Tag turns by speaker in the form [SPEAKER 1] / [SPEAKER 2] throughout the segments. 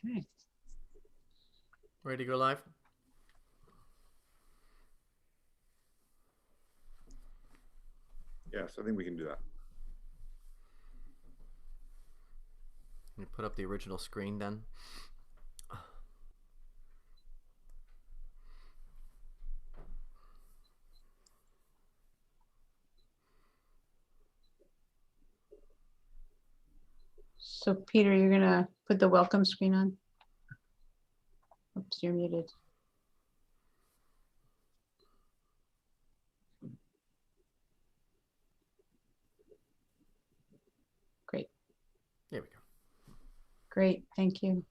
[SPEAKER 1] Okay.
[SPEAKER 2] Ready to go live?
[SPEAKER 3] Yes, I think we can do that.
[SPEAKER 2] You put up the original screen then.
[SPEAKER 1] So Peter, you're gonna put the welcome screen on. Oops, you're muted. Great.
[SPEAKER 2] There we go.
[SPEAKER 1] Great, thank you.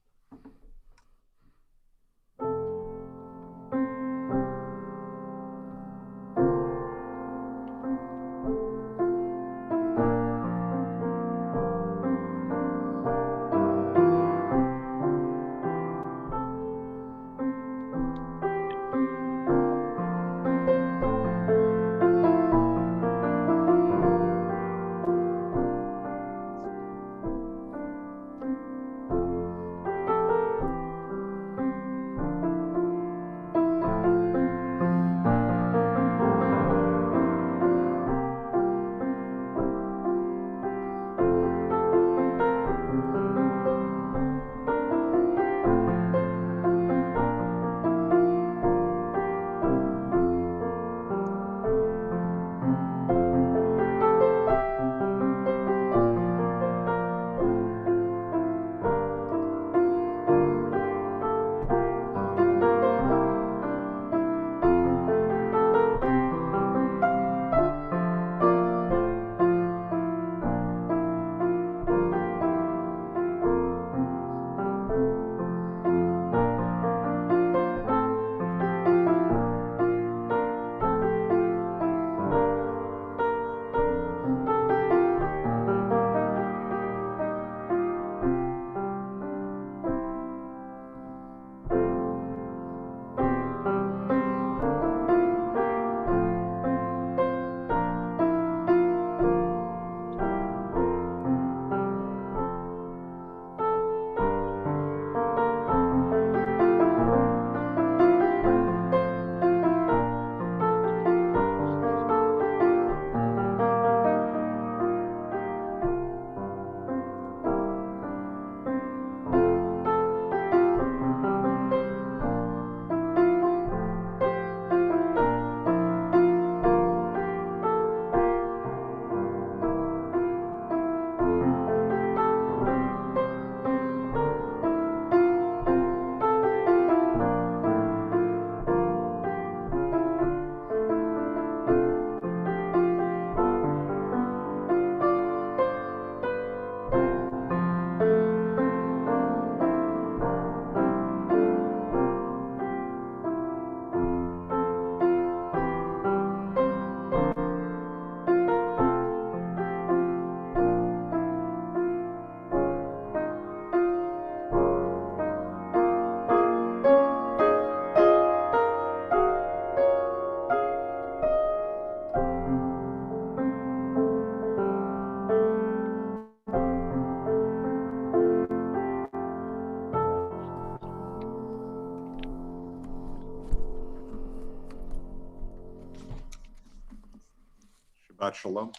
[SPEAKER 3] Shabbat Shalom.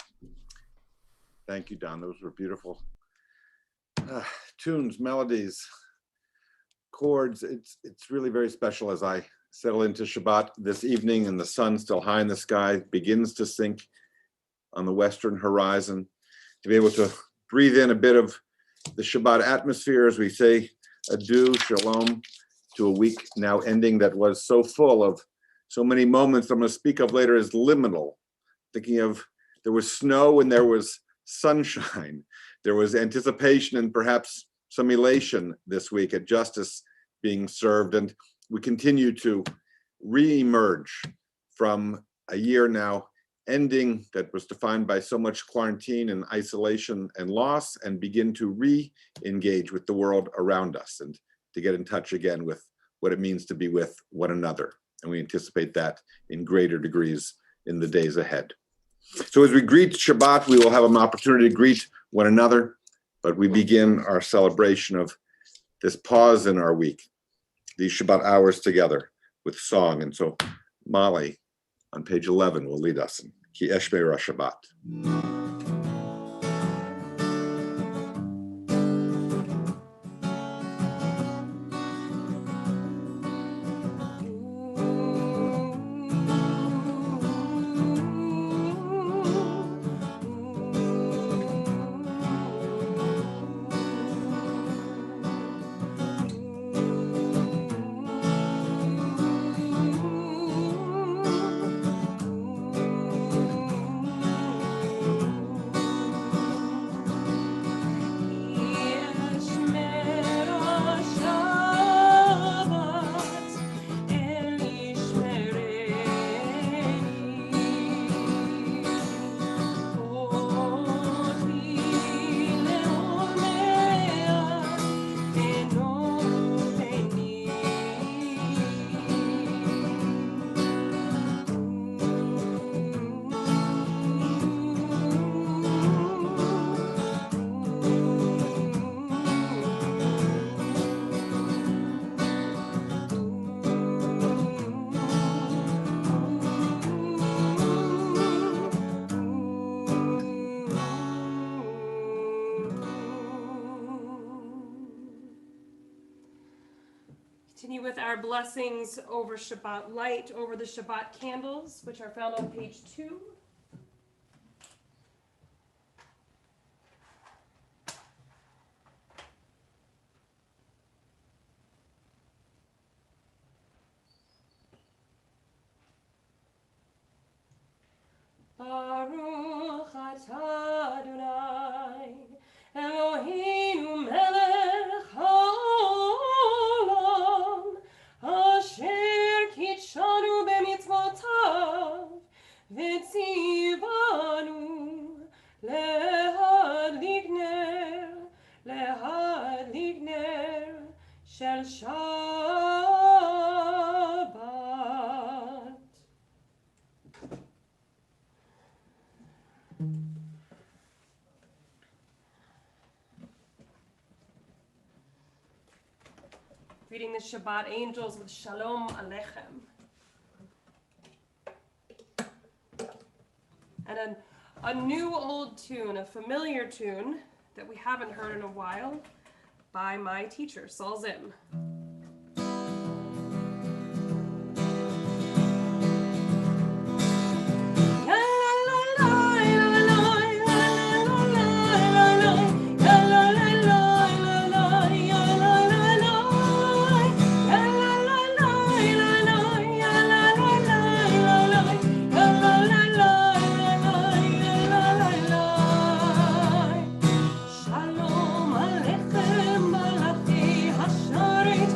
[SPEAKER 3] Thank you, Don. Those were beautiful tunes, melodies, chords. It's really very special as I settle into Shabbat this evening and the sun still high in the sky begins to sink on the western horizon, to be able to breathe in a bit of the Shabbat atmosphere as we say adieu, shalom, to a week now ending that was so full of so many moments I'm going to speak of later as liminal. Thinking of, there was snow and there was sunshine. There was anticipation and perhaps some elation this week at justice being served. And we continue to re-emerge from a year now ending that was defined by so much quarantine and isolation and loss, and begin to re-engage with the world around us and to get in touch again with what it means to be with one another. And we anticipate that in greater degrees in the days ahead. So as we greet Shabbat, we will have an opportunity to greet one another, but we begin our celebration of this pause in our week, these Shabbat hours together with song. And so Molly on page 11 will lead us in Ki Esh Be'era Shabbat.
[SPEAKER 4] Continue with our blessings over Shabbat light, over the Shabbat candles, which are found on page 2. Baruch atah Adonai, Eloheinu melech haolam, asher kitshanu b'mitzvotav, v'tzivanu lehadlik ner shel Shabbat. Reading the Shabbat angels with Shalom Aleichem. And a new old tune, a familiar tune that we haven't heard in a while by my teacher, Saul Zim. Shalom Aleichem, Malachi Hasharet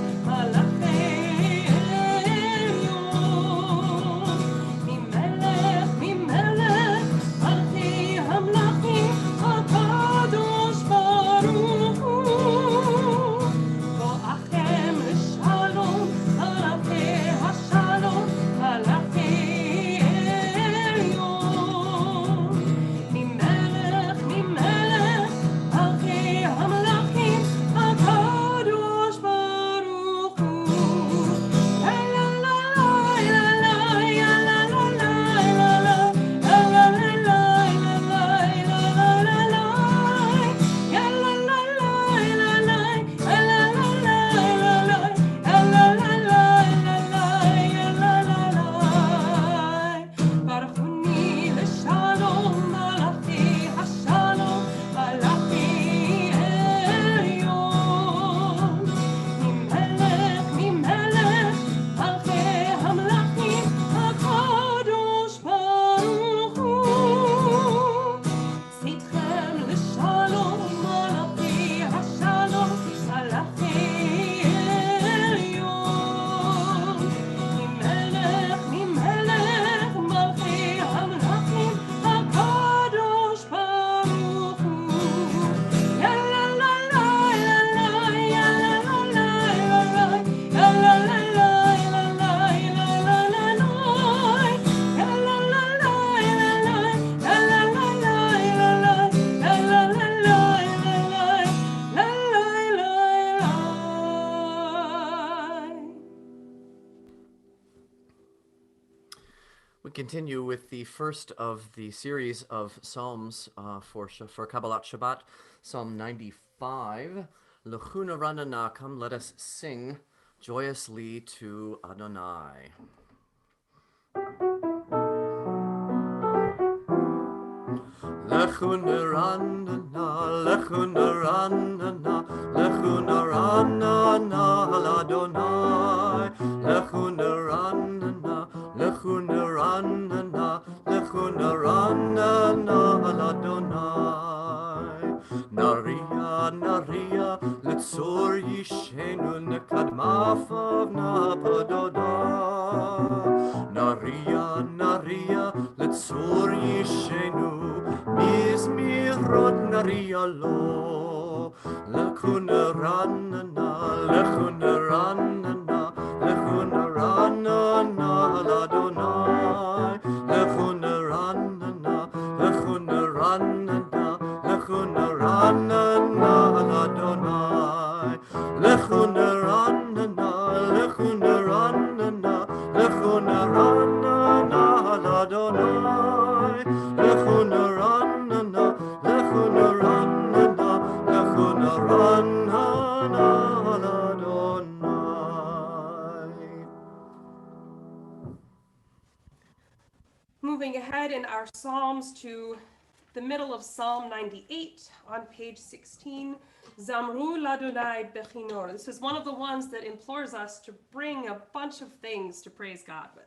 [SPEAKER 2] We continue with the first of the series of Psalms for Kabbalat Shabbat, Psalm 95. Lechuna ranana, come let us sing joyously to Adonai. Lechuna ranana, lechuna ranana, lechuna ranana al Adonai, lechuna ranana, lechuna ranana, lechuna ranana al Adonai. Naria, naria, letzor yishenu nekadmafav napadoda. Naria, naria, letzor yishenu mizmirot naria lo. Lechuna ranana, lechuna ranana, lechuna ranana al Adonai. Lechuna ranana, lechuna ranana, lechuna ranana al Adonai. Lechuna ranana, lechuna ranana, lechuna ranana al Adonai. Lechuna ranana, lechuna ranana, lechuna ranana al Adonai.
[SPEAKER 4] Moving ahead in our Psalms to the middle of Psalm 98 on page 16, Zamru ladonai bechinor. This is one of the ones that implores us to bring a bunch of things to praise God with.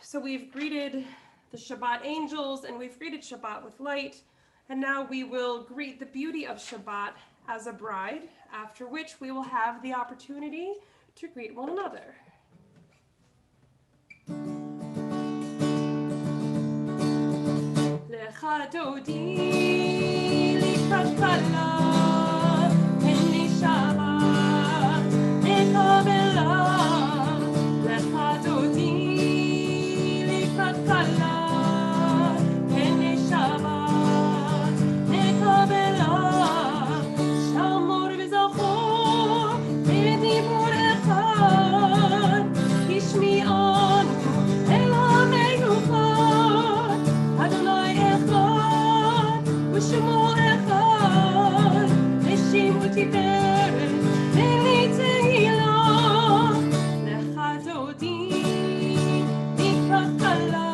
[SPEAKER 4] So we've greeted the Shabbat angels and we've greeted Shabbat with light. And now we will greet the beauty of Shabbat as a bride, after which we will have the opportunity to greet one another. Lecha dodi likrat kala, Henni Shabbat nekabela. Lecha dodi likrat kala, Henni Shabbat nekabela. Shamor v'zachor b'dibur echad, Ishmi'anu el ha'menuchad, Adonai echad u'shemo echad, Eshim u'tiferet v'li tehila. Lecha dodi likrat kala,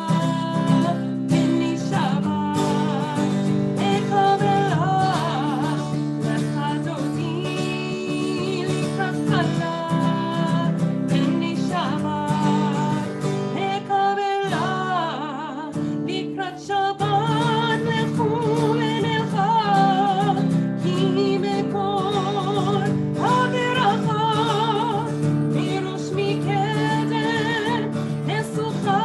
[SPEAKER 4] Henni Shabbat nekabela. Lecha dodi likrat kala, Henni Shabbat nekabela. Likrat Shabbat lechu v'nelcha, Ki mekor haberacha, Mirosh mikeden nesucha,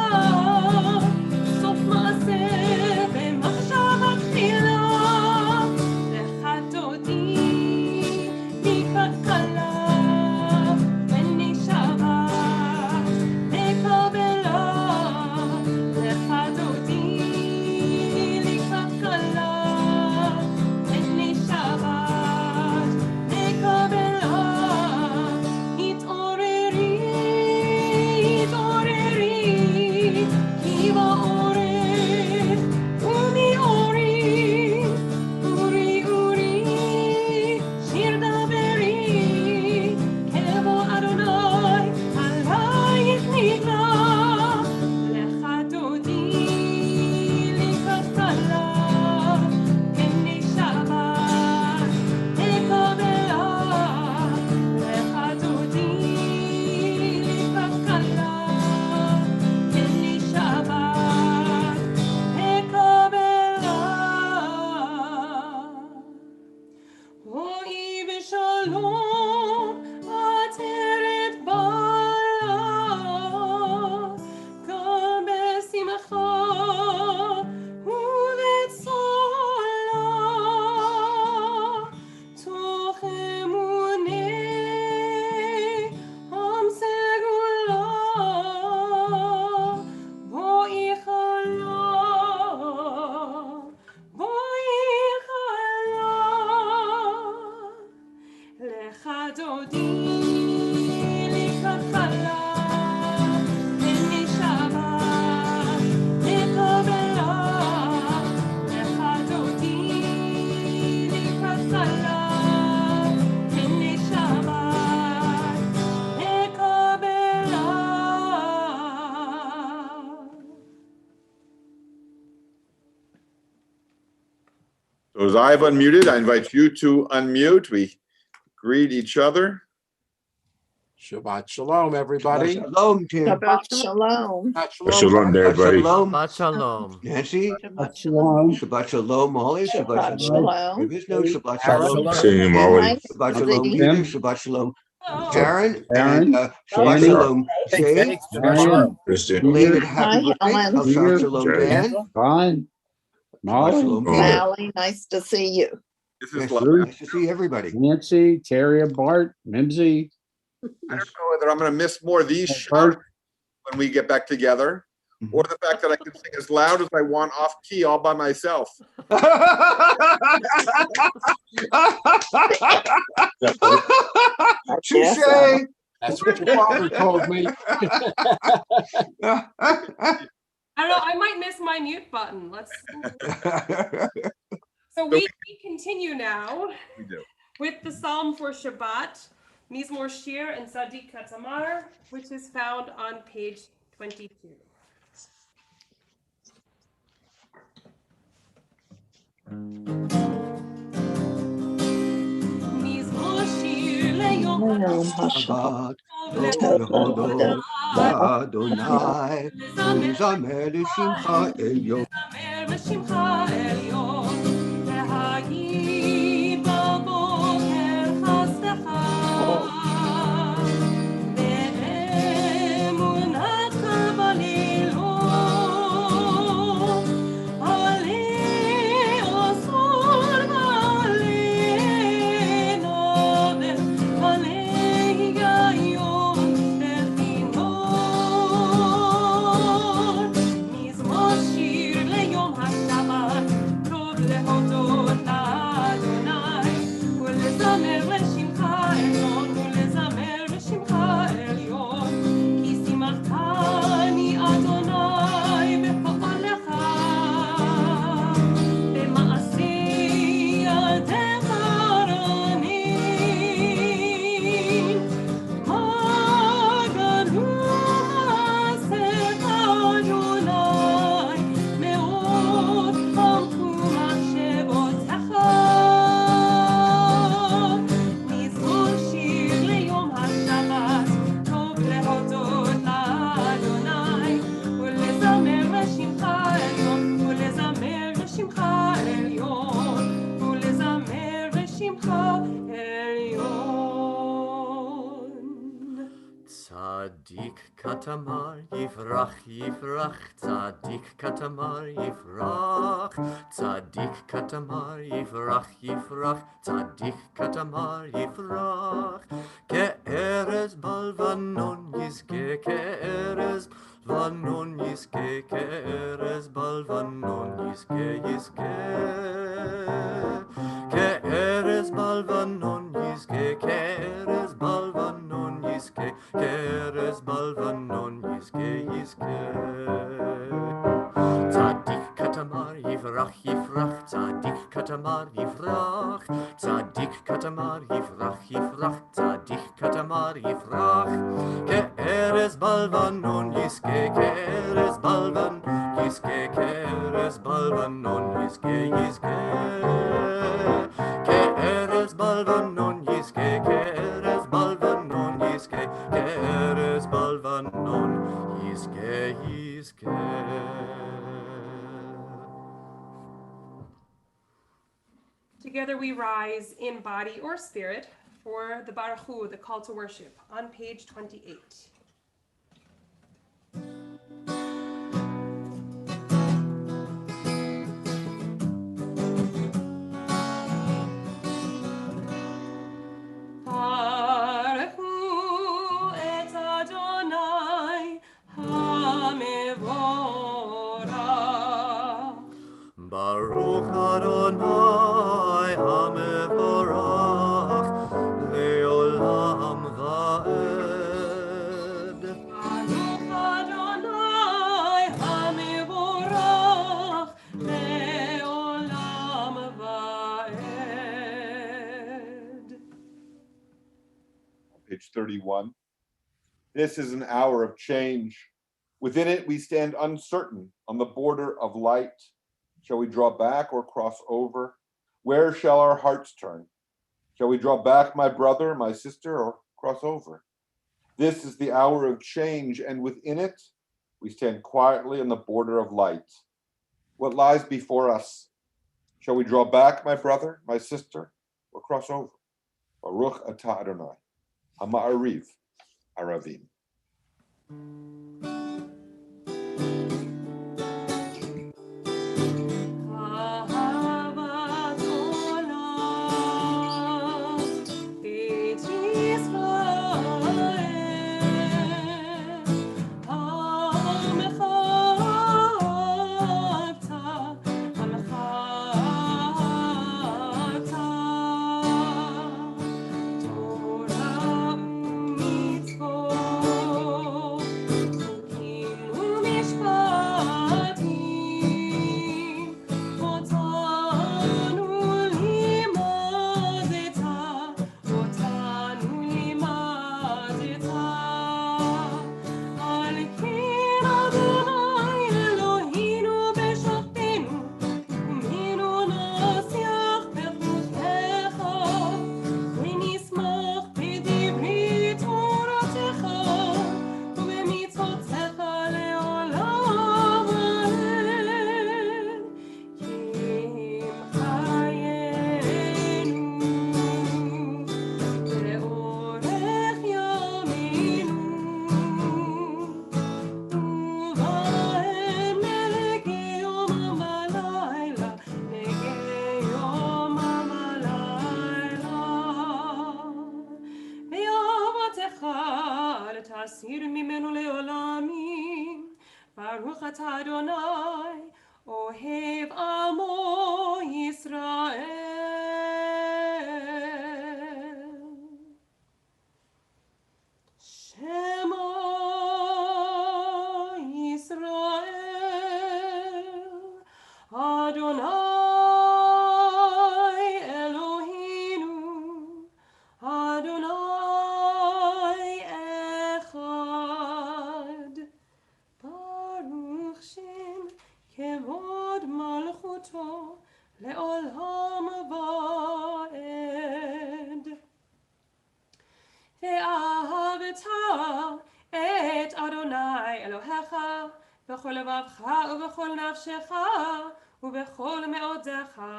[SPEAKER 4] Sof ma'aseh v'machshava tchila. Lecha dodi likrat kala, Henni Shabbat nekabela. Lecha dodi likrat kala, Henni Shabbat nekabela. התעוררי, התעוררי, כי בעורף ומאורי, אורי, אורי, שיר דברי, כבוא אדוני עלייך נגלה. Lecha dodi likrat kala, Henni Shabbat nekabela. Lecha dodi likrat kala, Henni Shabbat nekabela. רואי בשלום עטרת בעלה, גם בשמחה ובצהלה, תוך אמוני עם סגולה, בואי חלה, בואי חלה. Lecha dodi likrat kala, Henni Shabbat nekabela. Lecha dodi likrat kala, Henni Shabbat nekabela.
[SPEAKER 3] So as I've unmuted, I invite you to unmute. We greet each other.
[SPEAKER 5] Shabbat shalom, everybody.
[SPEAKER 6] Shalom, Tim.
[SPEAKER 1] Shabbat shalom.
[SPEAKER 5] Shabbat
[SPEAKER 7] Shalom to everybody.
[SPEAKER 6] Shalom,
[SPEAKER 2] Shabbat shalom.
[SPEAKER 6] Nancy.
[SPEAKER 1] Shabbat
[SPEAKER 8] Shalom.
[SPEAKER 6] Shabbat shalom, Molly.
[SPEAKER 1] Shabbat
[SPEAKER 6] shalom.
[SPEAKER 1] shalom.
[SPEAKER 6] There is no Shabbat
[SPEAKER 5] Shalom.
[SPEAKER 6] shalom.
[SPEAKER 7] Seeing you, Molly.
[SPEAKER 1] Nice
[SPEAKER 6] Shabbat
[SPEAKER 1] to
[SPEAKER 6] shalom,
[SPEAKER 1] see
[SPEAKER 6] Peter.
[SPEAKER 8] Tim.
[SPEAKER 6] Shabbat shalom,
[SPEAKER 4] Oh,
[SPEAKER 6] Karen.
[SPEAKER 8] Aaron.
[SPEAKER 6] And Shabbat
[SPEAKER 8] Danny.
[SPEAKER 6] shalom, Shay.
[SPEAKER 8] Marion.
[SPEAKER 7] Christian.
[SPEAKER 6] Belated
[SPEAKER 8] Peter.
[SPEAKER 6] happy
[SPEAKER 1] Hi,
[SPEAKER 6] birthday.
[SPEAKER 1] Helen.
[SPEAKER 6] Shabbat
[SPEAKER 8] Peter.
[SPEAKER 6] shalom,
[SPEAKER 7] Jerry.
[SPEAKER 6] Dan.
[SPEAKER 8] Ron.
[SPEAKER 6] Shabbat
[SPEAKER 8] Molly.
[SPEAKER 6] shalom,
[SPEAKER 7] Oh.
[SPEAKER 6] Peter.
[SPEAKER 1] Sally, nice to see you.
[SPEAKER 3] This
[SPEAKER 6] Yes,
[SPEAKER 3] is lovely.
[SPEAKER 8] Ruth.
[SPEAKER 6] nice to see everybody.
[SPEAKER 8] Nancy, Terry, Bart, Mimsy.
[SPEAKER 3] I don't know whether I'm going to miss more of these
[SPEAKER 8] Bart.
[SPEAKER 3] shouts when we get back together, or the fact that I can sing as loud as I want off key all by myself.
[SPEAKER 6] Touche.
[SPEAKER 5] That's what your father told me.
[SPEAKER 4] I don't know, I might miss my mute button. So we continue now
[SPEAKER 3] We do.
[SPEAKER 4] with the Psalm for Shabbat, Mizmor Shir and Sadiq Katamar, which is found on page 22. Mizmor Shir leYom
[SPEAKER 6] Shabbat, Tohodot, Adonai, Zamer Shimcha Elyon.
[SPEAKER 4] זמר בשמך עליון, להגיד בבוקר חסדך, באמונתך בלילות, עלה
[SPEAKER 2] Tzaddik katamar yifrach yifrach, tzaddik katamar yifrach, tzaddik katamar yifrach yifrach, tzaddik katamar yifrach. Ke'erez balvanon yizke, ke'erez balvanon yizke, ke'erez balvanon yizke yizke. Ke'erez balvanon yizke, ke'erez balvanon yizke, ke'erez balvanon yizke yizke. Tzaddik katamar yifrach yifrach, tzaddik katamar yifrach, tzaddik katamar yifrach yifrach, tzaddik katamar yifrach. Ke'erez balvanon yizke, ke'erez balvanon yizke, ke'erez balvanon yizke yizke. Ke'erez balvanon yizke, ke'erez balvanon yizke, ke'erez balvanon yizke yizke.
[SPEAKER 4] Together we rise in body or spirit for the Baruch Hu, the call to worship, on page 28. Baruch Hu et Adonai HaMevorach.
[SPEAKER 2] Baruch Adonai HaMevorach le'olam va'ed.
[SPEAKER 4] Baruch Adonai HaMevorach le'olam va'ed.
[SPEAKER 3] Page 31. This is an hour of change. Within it, we stand uncertain on the border of light. Shall we draw back or cross over? Where shall our hearts turn? Shall we draw back, my brother, my sister, or cross over? This is the hour of change, and within it, we stand quietly on the border of light. What lies before us? Shall we draw back, my brother, my sister, or cross over? Baruch atah Adonai, Ha'ma'ariv Aravim.
[SPEAKER 4] Ahavat olam beit Yisrael, Amcha ata, Amcha ata, Torah u'mitzvot, Chukim u'mishpatim, Otanu limadeta, Otanu limadeta. Al ken Adonai Eloheinu b'shachtenu, U'minu nasiach b'chukecha, V'nismach b'divri Toratecha, U'b'mitzvotzecha le'olam va'ed. Kim chayenu, Le'orech yaminu, U'va'ed melekei yomam v'layla, Melekei yomam v'layla. Ve'avatecha le'tasir mimenu le'olamim. Baruch atah Adonai, Ohev amo Yisrael. Shema Yisrael, Adonai Eloheinu, Adonai Echad. Baruch Shem kevod malchuto le'olam va'ed. Ve'ahavta et Adonai Elohecha b'chol levavcha u'b'chol nafshecha u'b'chol me'odecha.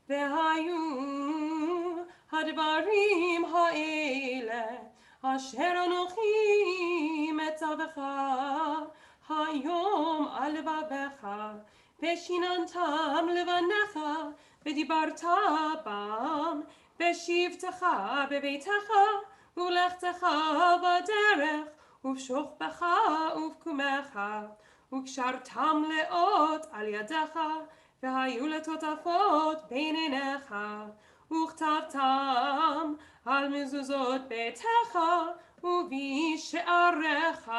[SPEAKER 4] Ve'hayu hadvarim ha'ele אשר אנוכי מצווך היום על לבביך, ושיננתם לבניך, ודיברת בם, בשבתך בביתך, ולכתך בדרך, ובשוכבך ובקומך, וקשרתם לאות על ידך, והיו לטוטפות בין עיניך, וכתבתם על מזוזות ביתך ובשעריך,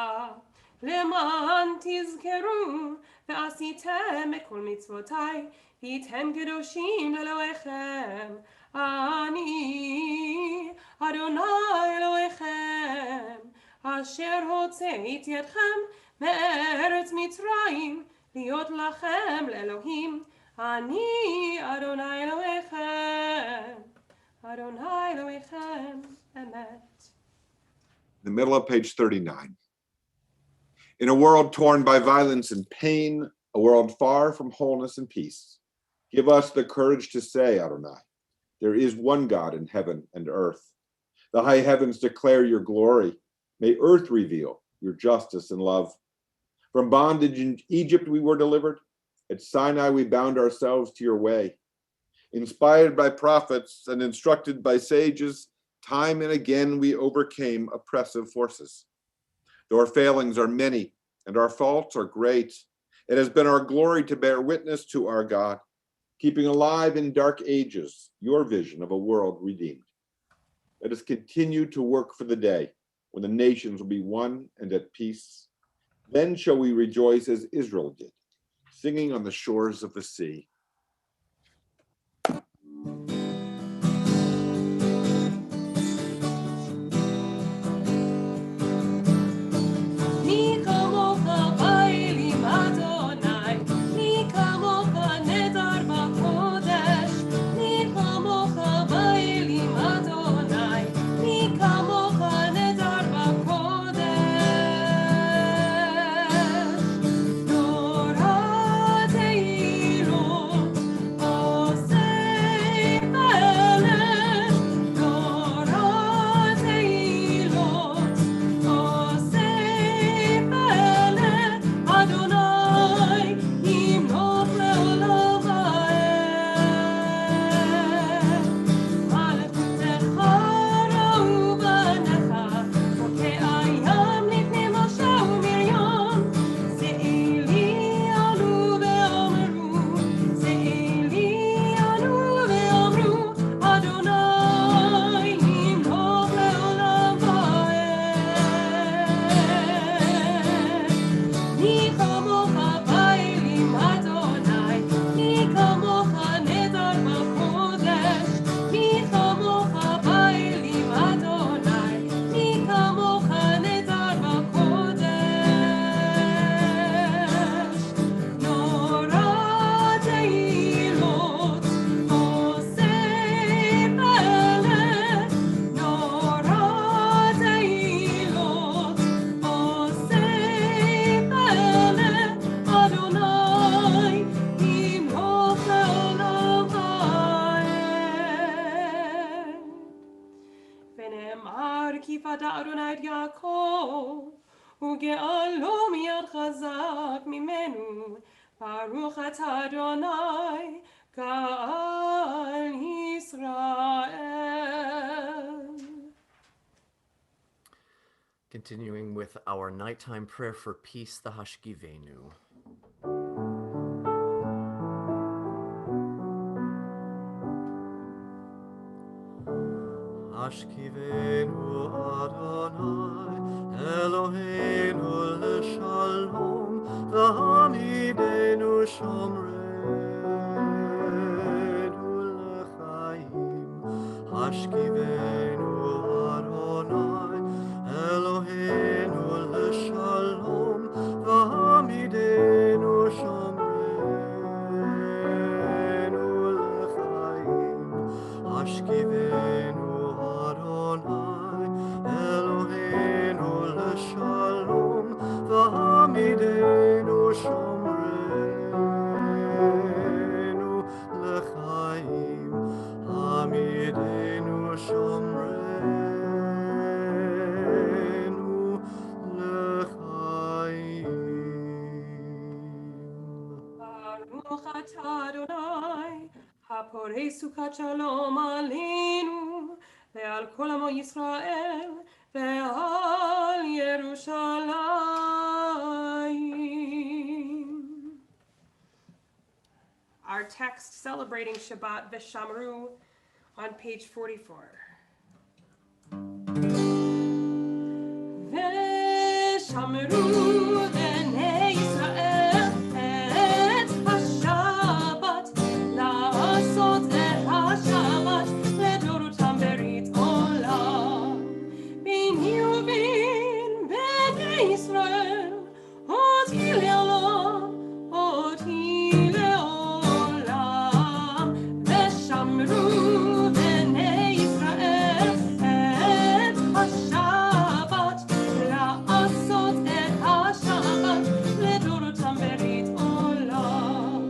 [SPEAKER 4] למען תזכרו ועשיתם כל מצוותיי, והייתם קדושים לאלוהיכם. אני אדוני אלוהיכם, אשר הוצאתי אתכם מארץ מצרים, להיות לכם לאלוהים. אני אדוני אלוהיכם, אדוני אלוהיכם אמת.
[SPEAKER 3] The middle of page 39. In a world torn by violence and pain, a world far from wholeness and peace, give us the courage to say, Adonai, there is one God in heaven and earth. The high heavens declare your glory. May earth reveal your justice and love. From bondage in Egypt we were delivered. At Sinai we bound ourselves to your way. Inspired by prophets and instructed by sages, time and again we overcame oppressive forces. Though our failings are many and our faults are great, it has been our glory to bear witness to our God, keeping alive in dark ages your vision of a world redeemed. Let us continue to work for the day when the nations will be one and at peace. Then shall we rejoice as Israel did, singing on the shores of the sea.
[SPEAKER 4] ברוך אתה אדוני גאל ישראל.
[SPEAKER 2] Continuing with our nighttime prayer for peace, the Hashkivenu. Hashkivenu Adonai Eloheinu l'shalom v'hamidenu shomreinu l'chaim. Hashkivenu Adonai Eloheinu l'shalom v'hamidenu shomreinu l'chaim. Hashkivenu Adonai Eloheinu l'shalom v'hamidenu shomreinu l'chaim. Hamidenu
[SPEAKER 4] Baruch atah Adonai, haporei sukat shalom aleinu, ve'al kol amo Yisrael, ve'al Yerushalayim. Our text celebrating Shabbat V'Shamru on page 44. V'Shamru b'nei Yisrael et haShabbat, la'asot et haShabbat לדורותם ברית עולם. ביני ובין בני ישראל, אותי לעולם, אותי לעולם. ושמרו בני ישראל את השבת, לעשות את השבת לדורותם ברית עולם.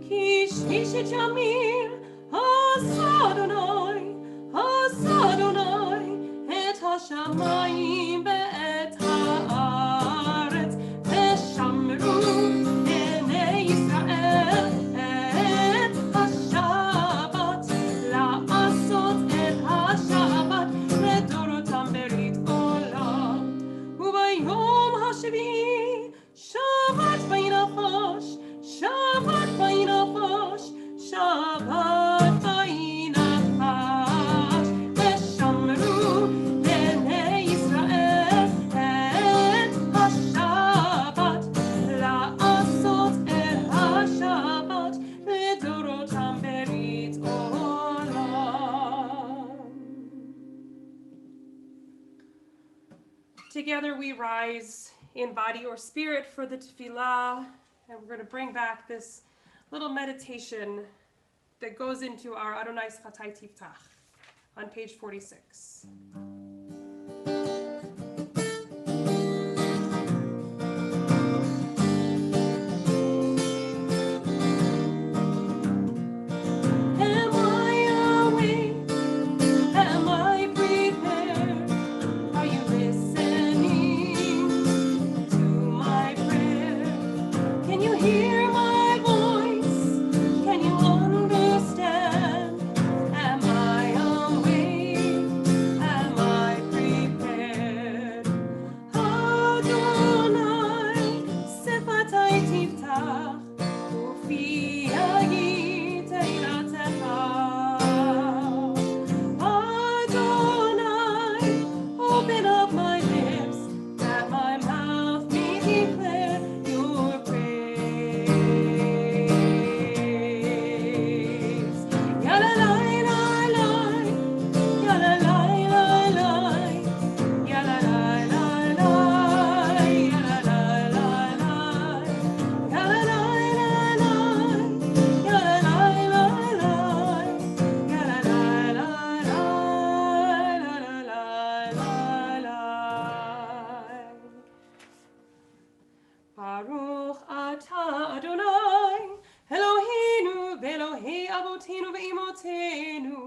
[SPEAKER 4] כי שלישית ימים עשה אדוני את השמיים ואת הארץ. ושמרו בני ישראל את השבת, לעשות את השבת לדורותם ברית עולם. וביום השביעי שבת וינפש, שבת וינפש, שבת וינפש. ושמרו בני ישראל את השבת, לעשות את השבת לדורותם ברית עולם. Together we rise in body or spirit for the tefillah, and we're going to bring back this little meditation that goes into our Adonai Schatai Tiftach on page 46. Am I awake? Am I prepared? Are you listening to my prayer? Can you hear my voice? Can you understand? Am I awake? Am I prepared? Adonai, sefatai tiftach, ufi yagit eiratecha. Adonai, open up my lips, that my mouth may declare your praise. Yalalai, lalai, yalalai, lalai, yalalai, lalai, yalalai, lalai, yalalai, lalai, yalalai, lalai, yalalai, lalai, lalai. Baruch atah Adonai, Eloheinu ve'Elohei Avotenu ve'imotenu,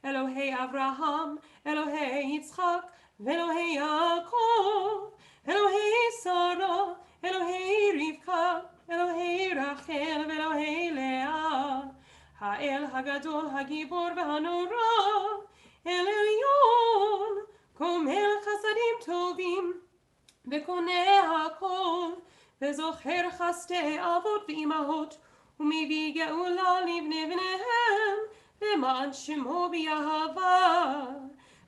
[SPEAKER 4] Elohei Avraham, Elohei Yitzchak, ve'Elohei Yaakov, Elohei Sarah, Elohei Rivka, Elohei Rachel, ve'Elohei Leah, Ha'el Hagadol Hagibor ve'Hanora, El Elyon, Gomel Chasadim Tovim, וקונה הכל, וזוכר חסדי אבות ואימהות, ומביא גאולה לבני בניהם, למען שמו ביהבה.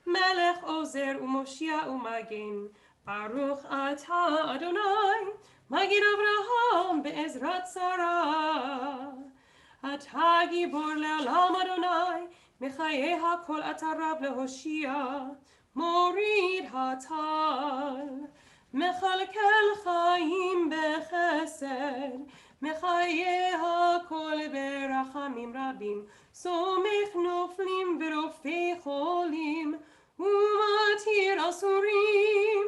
[SPEAKER 4] מלך עוזר ומושיע ומגן, ברוך אתה אדוני, מגן אברהם בעזרת שרה. אתה גיבור לעולם אדוני, מחיי הכל אתה רב להושיע, מוריד הטל. מכלכל חיים בחסד, מחיי הכל ברחמים רבים, סומך נופלים ורופא חולים, ומתיר אסורים,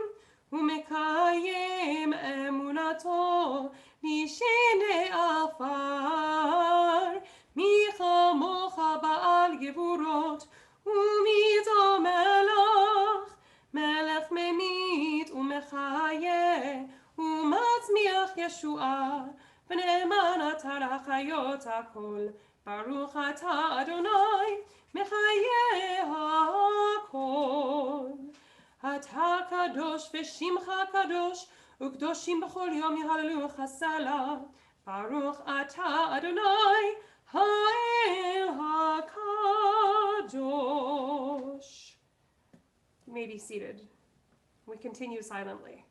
[SPEAKER 4] ומקיים אמונתו לשני עפר. מי כמוך בעל גבורות, ומי מלך, מלך ממית ומחיה, ומצמיח ישועה, ונאמן אתה לחיות הכל, ברוך אתה אדוני, מחיי הכל. אתה קדוש ושמך קדוש, וקדושים בכל יום יהללוך סלה. ברוך אתה אדוני, האל הקדוש. You may be seated. We continue silently.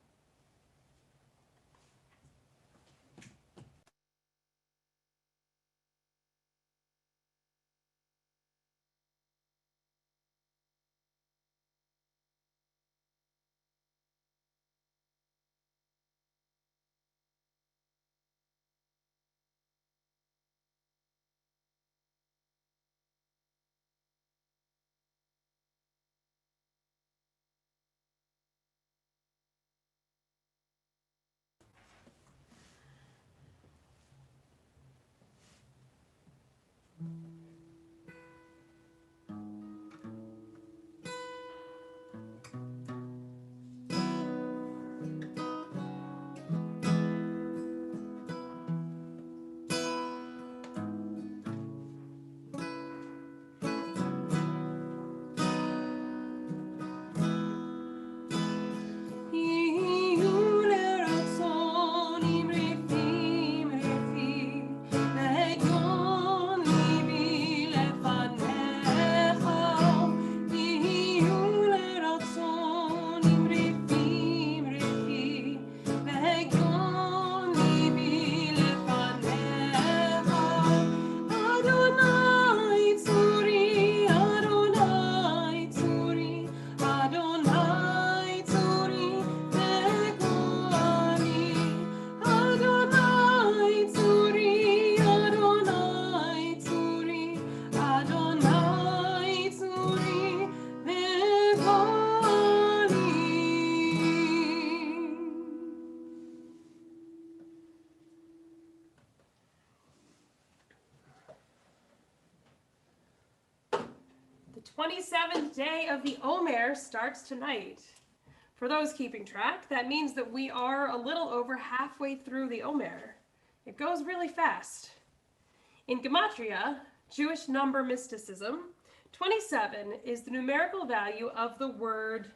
[SPEAKER 4] The 27th day of the Omer starts tonight. For those keeping track, that means that we are a little over halfway through the Omer. It goes really fast. In Gematria, Jewish number mysticism, 27 is the numerical value of the word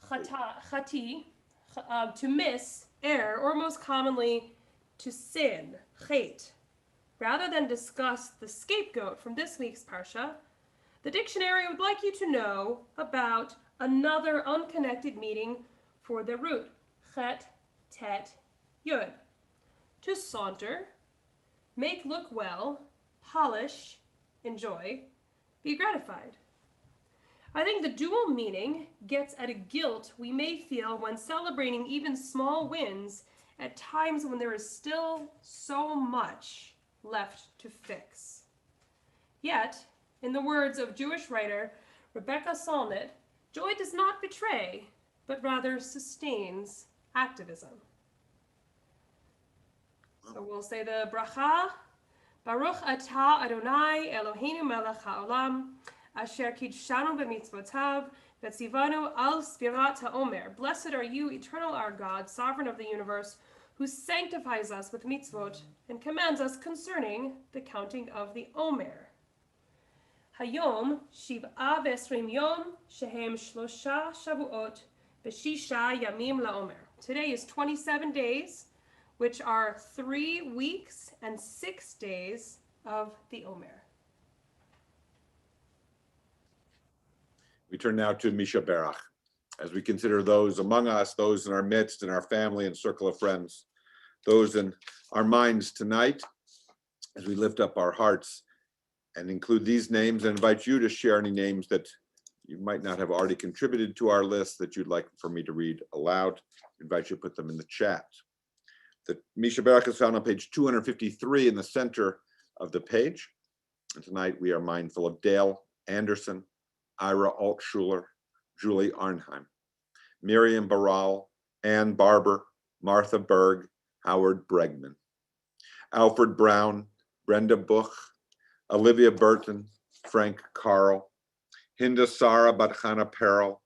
[SPEAKER 4] chati, to miss, err, or most commonly to sin, chet. Rather than discuss the scapegoat from this week's Parsha, the dictionary would like you to know about another unconnected meaning for the root, chet, tet, yud. To saunter, make look well, polish, enjoy, be gratified. I think the dual meaning gets at a guilt we may feel when celebrating even small wins at times when there is still so much left to fix. Yet, in the words of Jewish writer Rebecca Solnit, joy does not betray, but rather sustains activism. So we'll say the bracha, Baruch atah Adonai Eloheinu melech haolam, asher kidshanu b'mitzvotav, v'tzivanu al spirat ha'omer. Blessed are you, eternal our God, sovereign of the universe, who sanctifies us with mitzvot and commands us concerning the counting of the Omer. Hayom shiv'a v'esrim yom shehem shlosha shavuot b'shisha yamim la'omer. Today is 27 days, which are 3 weeks and 6 days of the Omer.
[SPEAKER 3] We turn now to Misha Berach, as we consider those among us, those in our midst, in our family and circle of friends, those in our minds tonight, as we lift up our hearts and include these names and invite you to share any names that you might not have already contributed to our list that you'd like for me to read aloud. I invite you to put them in the chat. The Misha Berach is found on page 253 in the center of the page. And tonight we are mindful of Dale Anderson, Ira Altschuler, Julie Arnheim, Miriam Baral, Ann Barber, Martha Berg, Howard Bregman, Alfred Brown, Brenda Buch, Olivia Burton, Frank Carl, Hinda Sara Batchana Perel,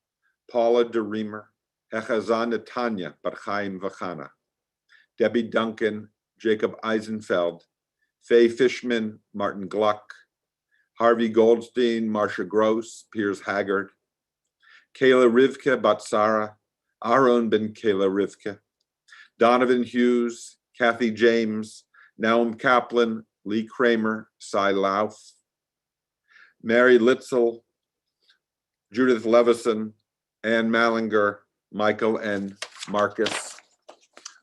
[SPEAKER 3] Paula DeReamer, Hechazan Netanya Batchaim Vachana, Debbie Duncan, Jacob Eisenfeld, Faye Fishman, Martin Gluck, Harvey Goldstein, Marcia Gross, Piers Haggard, Kayla Rivka Batsara, Aaron Ben Kayla Rivka, Donovan Hughes, Kathy James, Naum Kaplan, Lee Kramer, Cy Lauf, Mary Litzel, Judith Levison, Ann Mallinger, Michael N. Marcus,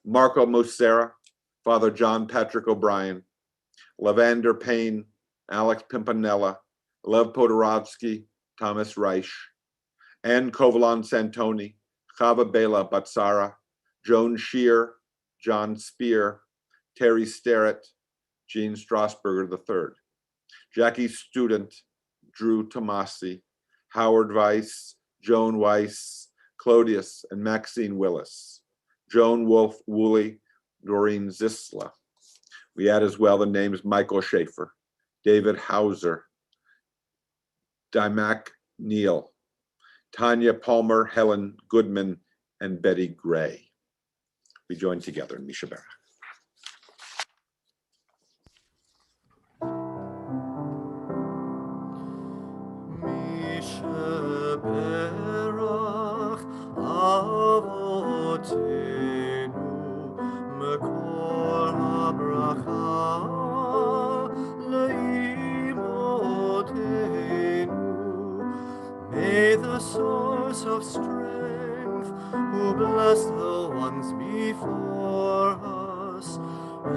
[SPEAKER 3] Marco Mosera, Father John Patrick O'Brien, Lavander Payne, Alex Pimpinella, Lev Podorovsky, Thomas Reich, Ann Kovalon Santoni, Chava Bela Batsara, Joan Shear, John Spear, Terry Sterrett, Jean Strasburger III, Jackie Student, Drew Tomasi, Howard Weiss, Joan Weiss, Clodius, and Maxine Willis, Joan Wolf Woolley, Doreen Zisla. We add as well the names Michael Schaefer, David Hauser, Dymac Neal, Tanya Palmer, Helen Goodman, and Betty Gray. We join together in Misha Berach.
[SPEAKER 2] Misha Berach Avotenu Mekor HaBracha Leimotenu. May the source of strength, who bless the ones before us,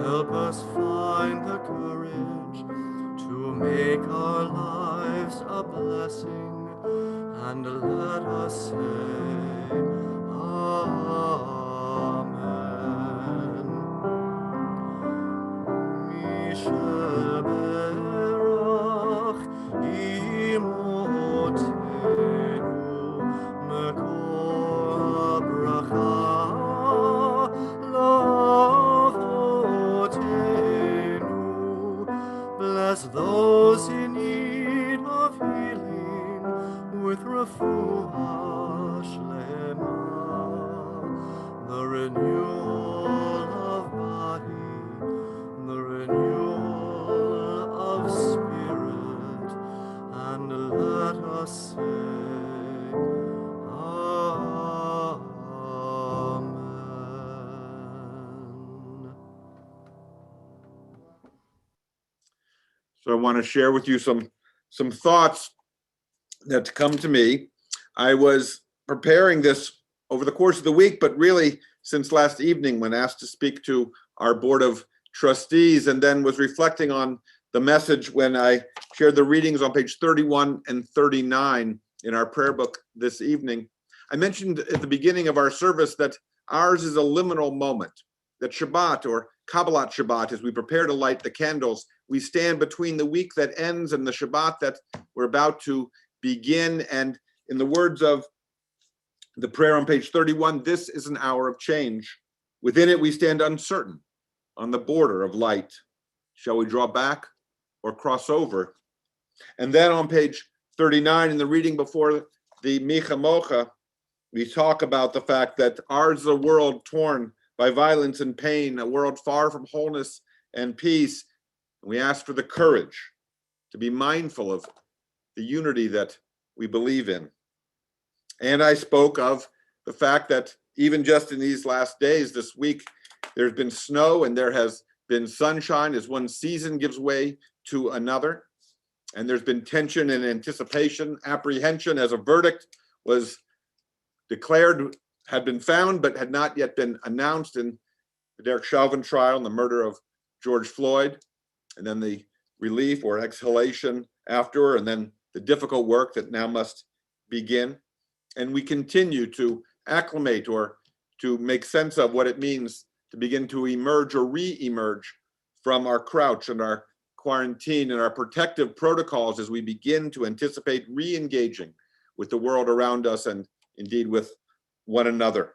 [SPEAKER 2] help us find the courage to make our lives a blessing, and let us say, Amen. Misha Berach Imotenu Mekor HaBracha Lavotenu. Bless those in need of healing with refuah shlema, the renewal of body, the renewal of spirit, and let us say, Amen.
[SPEAKER 3] So I want to share with you some thoughts that come to me. I was preparing this over the course of the week, but really since last evening when asked to speak to our board of trustees, and then was reflecting on the message when I shared the readings on page 31 and 39 in our prayer book this evening. I mentioned at the beginning of our service that ours is a liminal moment, that Shabbat, or Kabbalat Shabbat, as we prepare to light the candles, we stand between the week that ends and the Shabbat that we're about to begin. And in the words of the prayer on page 31, this is an hour of change. Within it, we stand uncertain on the border of light. Shall we draw back or cross over? And then on page 39, in the reading before the Micha Mocha, we talk about the fact that ours is a world torn by violence and pain, a world far from wholeness and peace. We ask for the courage to be mindful of the unity that we believe in. And I spoke of the fact that even just in these last days, this week, there's been snow and there has been sunshine as one season gives way to another. And there's been tension and anticipation, apprehension as a verdict was declared, had been found, but had not yet been announced in the Derek Chauvin trial and the murder of George Floyd, and then the relief or exhalation after, and then the difficult work that now must begin. And we continue to acclimate or to make sense of what it means to begin to emerge or re-emerge from our crouch and our quarantine and our protective protocols as we begin to anticipate re-engaging with the world around us and indeed with one another.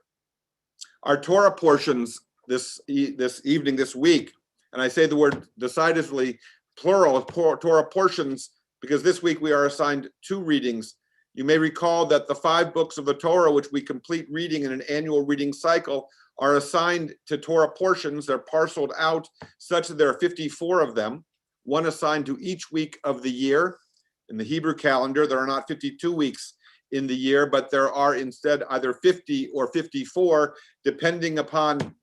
[SPEAKER 3] Our Torah portions this evening, this week, and I say the word decidedly plural, Torah portions, because this week we are assigned 2 readings. You may recall that the 5 books of the Torah, which we complete reading in an annual reading cycle, are assigned to Torah portions. They're parceled out such that there are 54 of them, one assigned to each week of the year. In the Hebrew calendar, there are not 52 weeks in the year, but there are instead either 50 or 54, depending upon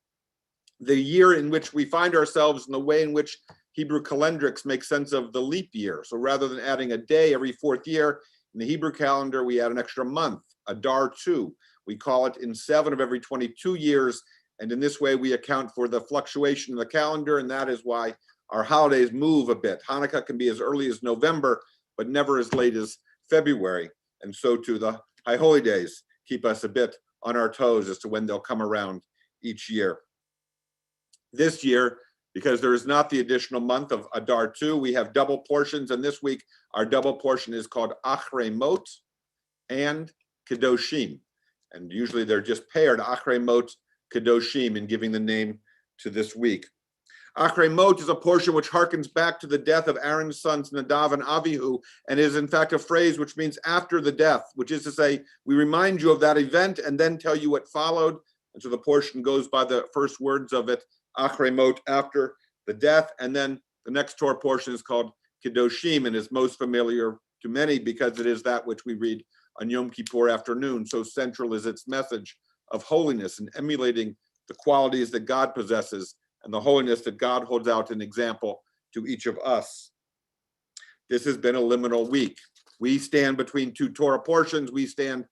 [SPEAKER 3] the year in which we find ourselves and the way in which Hebrew calendrics make sense of the leap year. So rather than adding a day every fourth year, in the Hebrew calendar, we add an extra month, Adar 2. We call it in 7 of every 22 years. And in this way, we account for the fluctuation in the calendar. And that is why our holidays move a bit. Hanukkah can be as early as November, but never as late as February. And so too, the High Holy Days keep us a bit on our toes as to when they'll come around each year. This year, because there is not the additional month of Adar 2, we have double portions. And this week, our double portion is called Achrei Mot and Kidoshim. And usually they're just paired, Achrei Mot, Kadoshim, in giving the name to this week. Achrei Mot is a portion which harkens back to the death of Aaron's sons Nadav and Avihu, and is in fact a phrase which means after the death, which is to say, we remind you of that event and then tell you what followed. And so the portion goes by the first words of it, Achrei Mot, after the death. And then the next Torah portion is called Kidoshim and is most familiar to many because it is that which we read on Yom Kippur afternoon. So central is its message of holiness and emulating the qualities that God possesses and the holiness that God holds out an example to each of us. This has been a liminal week. We stand between two Torah portions. We stand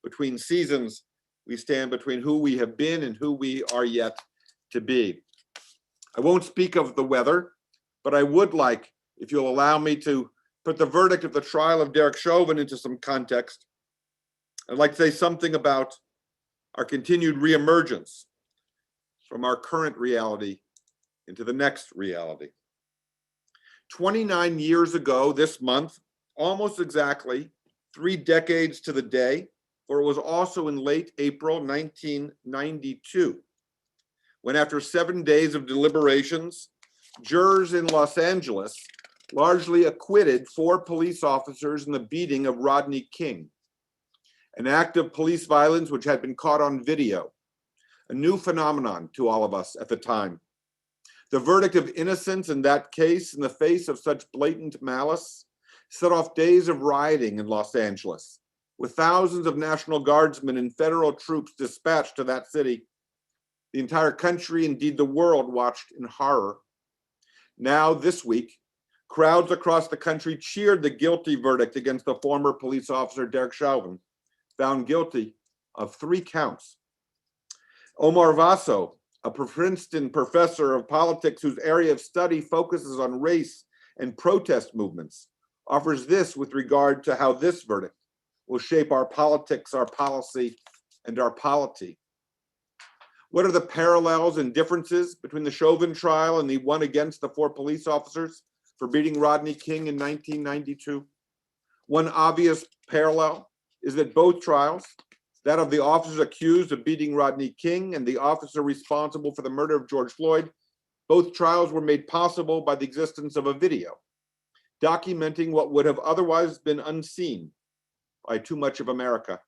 [SPEAKER 3] between seasons. We stand between who we have been and who we are yet to be. I won't speak of the weather, but I would like, if you'll allow me, to put the verdict of the trial of Derek Chauvin into some context. I'd like to say something about our continued reemergence from our current reality into the next reality. 29 years ago this month, almost exactly 3 decades to the day, for it was also in late April 1992, when after 7 days of deliberations, jurors in Los Angeles largely acquitted 4 police officers in the beating of Rodney King, an act of police violence which had been caught on video, a new phenomenon to all of us at the time. The verdict of innocence in that case, in the face of such blatant malice, set off days of rioting in Los Angeles, with thousands of National Guardsmen and federal troops dispatched to that city. The entire country, indeed the world, watched in horror. Now, this week, crowds across the country cheered the guilty verdict against the former police officer Derek Chauvin, found guilty of 3 counts. Omar Vaso, a Princeton professor of politics whose area of study focuses on race and protest movements, offers this with regard to how this verdict will shape our politics, our policy, and our polity. What are the parallels and differences between the Chauvin trial and the one against the 4 police officers for beating Rodney King in 1992? One obvious parallel is that both trials, that of the officers accused of beating Rodney King and the officer responsible for the murder of George Floyd, both trials were made possible by the existence of a video documenting what would have otherwise been unseen by too much of America.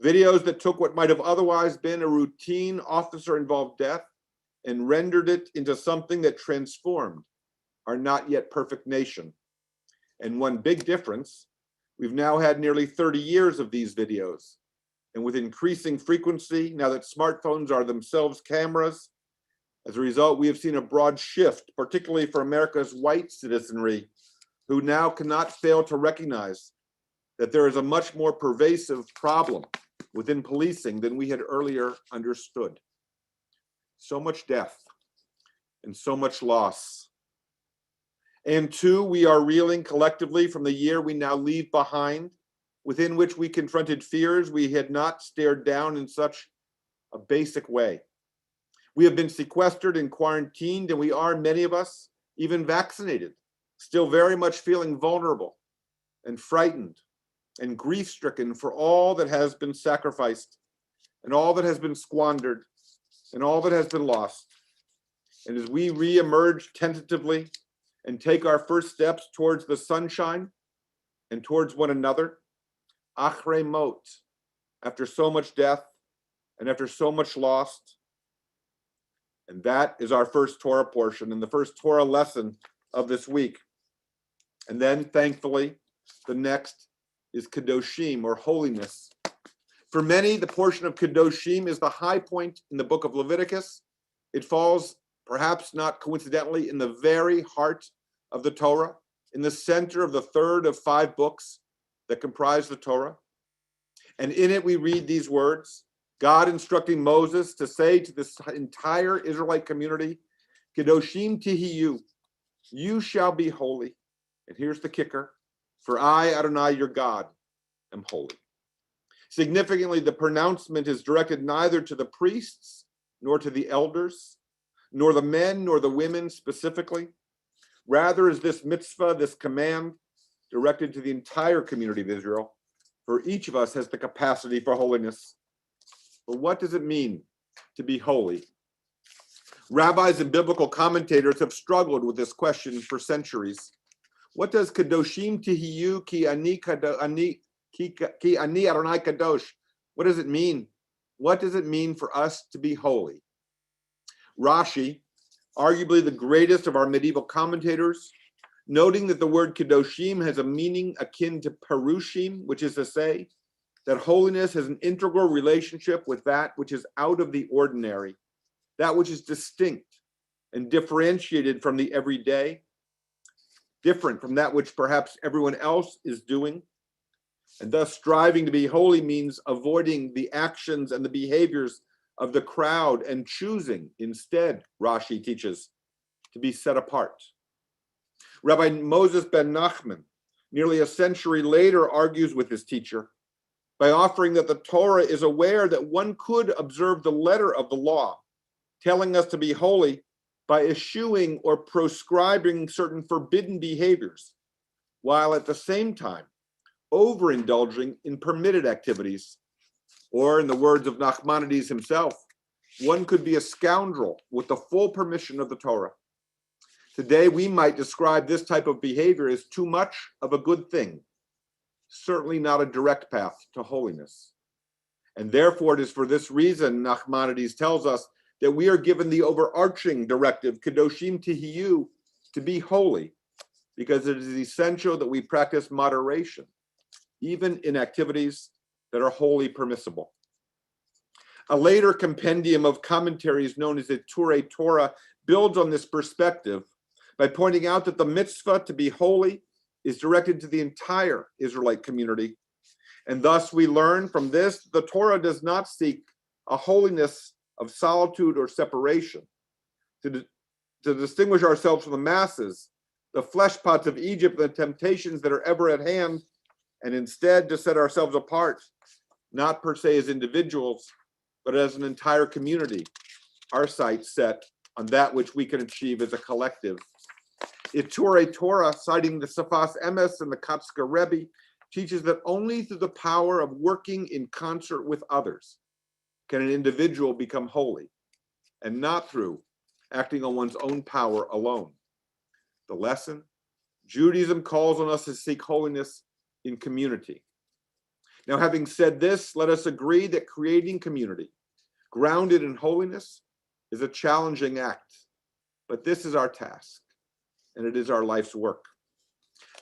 [SPEAKER 3] Videos that took what might have otherwise been a routine officer-involved death and rendered it into something that transformed our not yet perfect nation. And one big difference, we've now had nearly 30 years of these videos. And with increasing frequency, now that smartphones are themselves cameras, as a result, we have seen a broad shift, particularly for America's white citizenry, who now cannot fail to recognize that there is a much more pervasive problem within policing than we had earlier understood. So much death and so much loss. And 2, we are reeling collectively from the year we now leave behind, within which we confronted fears we had not stared down in such a basic way. We have been sequestered and quarantined, and we are, many of us, even vaccinated, still very much feeling vulnerable and frightened and grief-stricken for all that has been sacrificed and all that has been squandered and all that has been lost. And as we re-emerge tentatively and take our first steps towards the sunshine and towards one another, Achrei Mot, after so much death and after so much loss, And that is our first Torah portion and the first Torah lesson of this week. And then, thankfully, the next is Kidoshim, or holiness. For many, the portion of Kidoshim is the high point in the book of Leviticus. It falls, perhaps not coincidentally, in the very heart of the Torah, in the center of the third of 5 books that comprise the Torah. And in it we read these words, God instructing Moses to say to this entire Israelite community, Kidoshim tihiyu, you shall be holy. And here's the kicker, for I, Adonai, your God, am holy. Significantly, the pronouncement is directed neither to the priests, nor to the elders, nor the men, nor the women specifically. Rather is this mitzvah, this command, directed to the entire community of Israel, for each of us has the capacity for holiness. But what does it mean to be holy? Rabbis and biblical commentators have struggled with this question for centuries. What does Kadoshim tihiyu ki ani Adonai kadosh? What does it mean? What does it mean for us to be holy? Rashi, arguably the greatest of our medieval commentators, noting that the word Kidoshim has a meaning akin to Perushim, which is to say that holiness has an integral relationship with that which is out of the ordinary, that which is distinct and differentiated from the everyday, different from that which perhaps everyone else is doing. And thus striving to be holy means avoiding the actions and the behaviors of the crowd and choosing instead, Rashi teaches, to be set apart. Rabbi Moses ben Nachman, nearly a century later, argues with his teacher by offering that the Torah is aware that one could observe the letter of the law, telling us to be holy by eschewing or proscribing certain forbidden behaviors, while at the same time overindulging in permitted activities. Or in the words of Nachmanides himself, one could be a scoundrel with the full permission of the Torah. Today, we might describe this type of behavior as too much of a good thing, certainly not a direct path to holiness. And therefore, it is for this reason, Nachmanides tells us, that we are given the overarching directive, Kidoshim tihiyu, to be holy, because it is essential that we practice moderation, even in activities that are wholly permissible. A later compendium of commentaries known as the Torah builds on this perspective by pointing out that the mitzvah to be holy is directed to the entire Israelite community. And thus we learn from this, the Torah does not seek a holiness of solitude or separation, to distinguish ourselves from the masses, the flesh pots of Egypt, the temptations that are ever at hand, and instead to set ourselves apart, not per se as individuals, but as an entire community, our sights set on that which we can achieve as a collective. Iturei Torah, citing the Safas Emes and the Katska Rebbe, teaches that only through the power of working in concert with others can an individual become holy, and not through acting on one's own power alone. The lesson, Judaism calls on us to seek holiness in community. Now, having said this, let us agree that creating community grounded in holiness is a challenging act, but this is our task, and it is our life's work.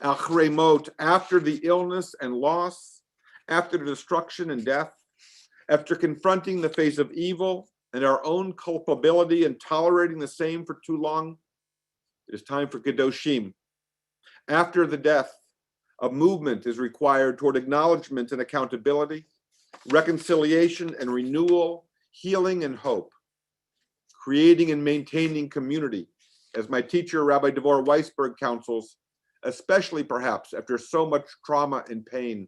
[SPEAKER 3] Achrei mot, after the illness and loss, after the destruction and death, after confronting the face of evil and our own culpability and tolerating the same for too long, it is time for Kidoshim. After the death, a movement is required toward acknowledgement and accountability, reconciliation and renewal, healing and hope, creating and maintaining community, as my teacher, Rabbi Devorah Weisberg, counsels, especially perhaps after so much trauma and pain,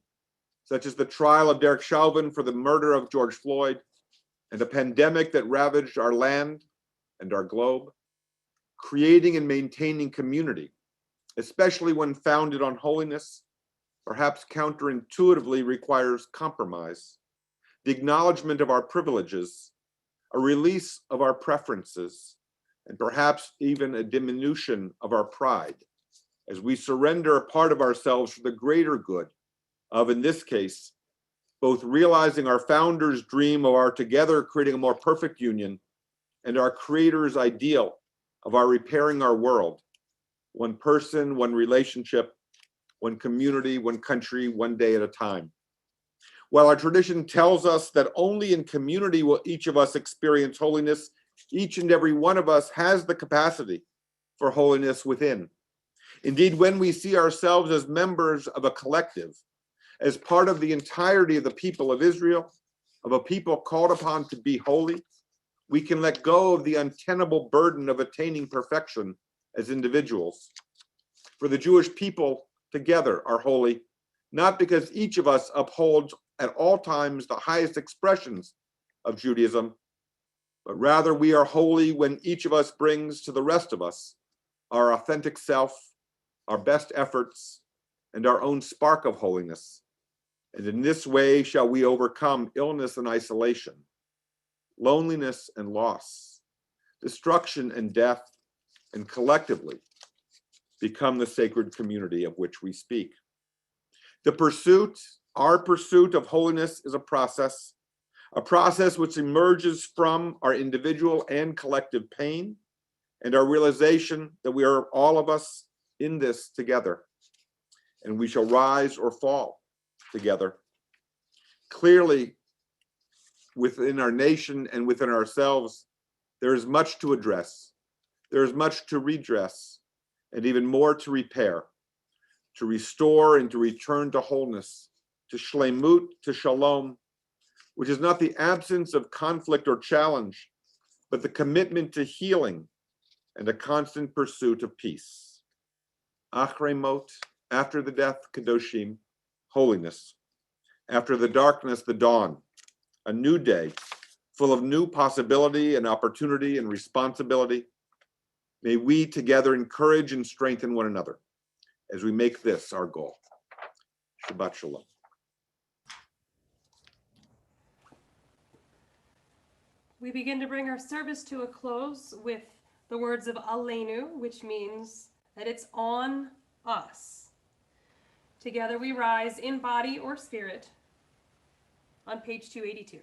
[SPEAKER 3] such as the trial of Derek Chauvin for the murder of George Floyd, and a pandemic that ravaged our land and our globe. Creating and maintaining community, especially when founded on holiness, perhaps counterintuitively requires compromise, the acknowledgement of our privileges, a release of our preferences, and perhaps even a diminution of our pride, as we surrender a part of ourselves for the greater good of, in this case, both realizing our founder's dream of our together creating a more perfect union and our Creator's ideal of our repairing our world, one person, one relationship, one community, one country, one day at a time. While our tradition tells us that only in community will each of us experience holiness, each and every one of us has the capacity for holiness within. Indeed, when we see ourselves as members of a collective, as part of the entirety of the people of Israel, of a people called upon to be holy, we can let go of the untenable burden of attaining perfection as individuals. For the Jewish people together are holy, not because each of us upholds at all times the highest expressions of Judaism, but rather we are holy when each of us brings to the rest of us our authentic self, our best efforts, and our own spark of holiness. And in this way shall we overcome illness and isolation, loneliness and loss, destruction and death, and collectively become the sacred community of which we speak. Our pursuit of holiness is a process which emerges from our individual and collective pain and our realization that we are all of us in this together, and we shall rise or fall together. Clearly, within our nation and within ourselves, there is much to address. There is much to redress, and even more to repair, to restore and to return to wholeness, to shlemut, to shalom, which is not the absence of conflict or challenge, but the commitment to healing and a constant pursuit of peace. Achrei mot, after the death, Kadoshim, holiness. After the darkness, the dawn, a new day, full of new possibility and opportunity and responsibility. May we together encourage and strengthen one another as we make this our goal. Shabbat Shalom.
[SPEAKER 4] We begin to bring our service to a close with the words of Aleinu, which means that it's on us. Together we rise in body or spirit on page 282.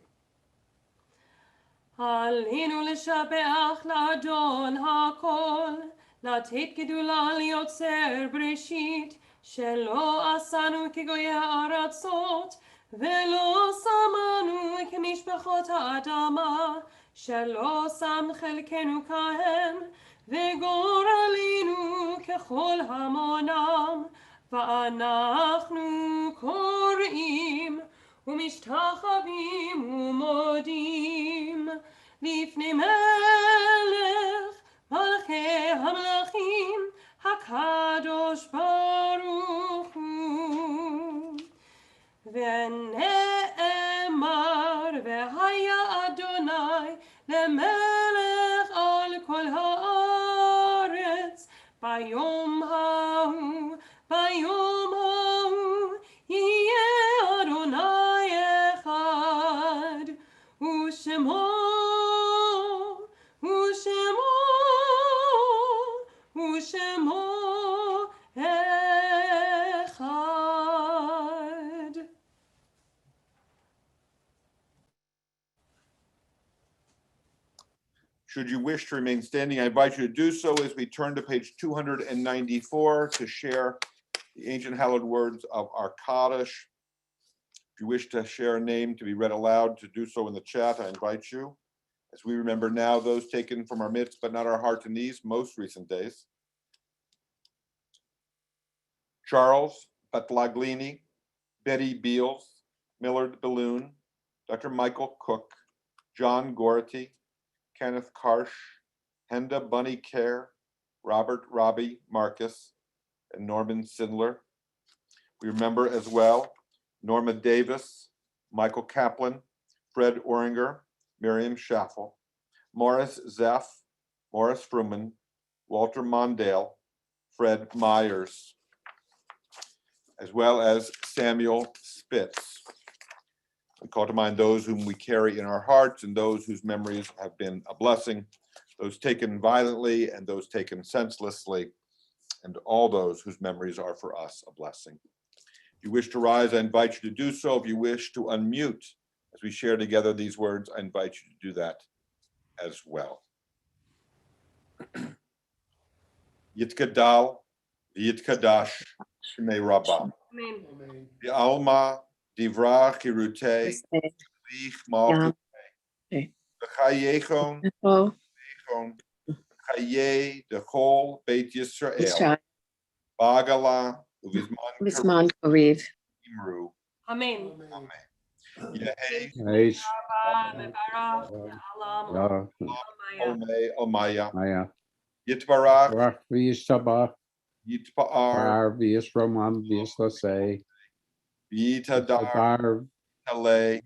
[SPEAKER 4] Aleinu l'shabeach la'adon ha'kol, לתת גדולה ליוצר בראשית, שלא עשנו כגויי הארצות, ולא שמנו כמשפחות האדמה, שלא שם חלקנו כהם, וגורלנו ככל המונם, ואנחנו קוראים ומשתחווים ומודים לפני מלך מלכי המלכים, הקדוש ברוך הוא. ונאמר והיה אדוני למלך על כל הארץ, ביום ההוא יהיה אדוני אחד, ושמו אחד.
[SPEAKER 3] Should you wish to remain standing, I invite you to do so as we turn to page 294 to share the ancient hallowed words of our Kaddish. If you wish to share a name to be read aloud, to do so in the chat, I invite you. As we remember now those taken from our midst, but not our hearts and knees, most recent days. Charles Batlaglini, Betty Beals, Millard Balloon, Dr. Michael Cook, John Gority, Kenneth Karsh, Henda Bunny Kerr, Robert Robbie Marcus, and Norman Sindler. We remember as well Norma Davis, Michael Kaplan, Fred Oringer, Miriam Schaffel, Morris Zeff, Morris Fruman, Walter Mondale, Fred Myers, as well as Samuel Spitz. We call to mind those whom we carry in our hearts and those whose memories have been a blessing, those taken violently and those taken senselessly, and all those whose memories are for us a blessing. If you wish to rise, I invite you to do so. If you wish to unmute as we share together these words, I invite you to do that as well. Yitkadal, Yitkadash, Shmei Rabbah.
[SPEAKER 4] Amen.
[SPEAKER 3] Alma, Divra, Kirute, Lich, Malchut, Chayechon, Chaye, Dechol, Beit Yisrael, Bagala, Uvizman
[SPEAKER 7] Kariv.
[SPEAKER 3] Imru.
[SPEAKER 4] Amen.
[SPEAKER 3] Yehi,
[SPEAKER 8] Aish.
[SPEAKER 4] Mevarach, Alam,
[SPEAKER 8] Ya.
[SPEAKER 4] Amaya.
[SPEAKER 3] Omaya,
[SPEAKER 8] Maya.
[SPEAKER 3] Yitbarach,
[SPEAKER 8] Rach v'yishtaba.
[SPEAKER 3] Yitpa'ar,
[SPEAKER 8] Bar v'yisromam v'yislasei.
[SPEAKER 3] Yitadar,
[SPEAKER 8] Bar.
[SPEAKER 3] Tale,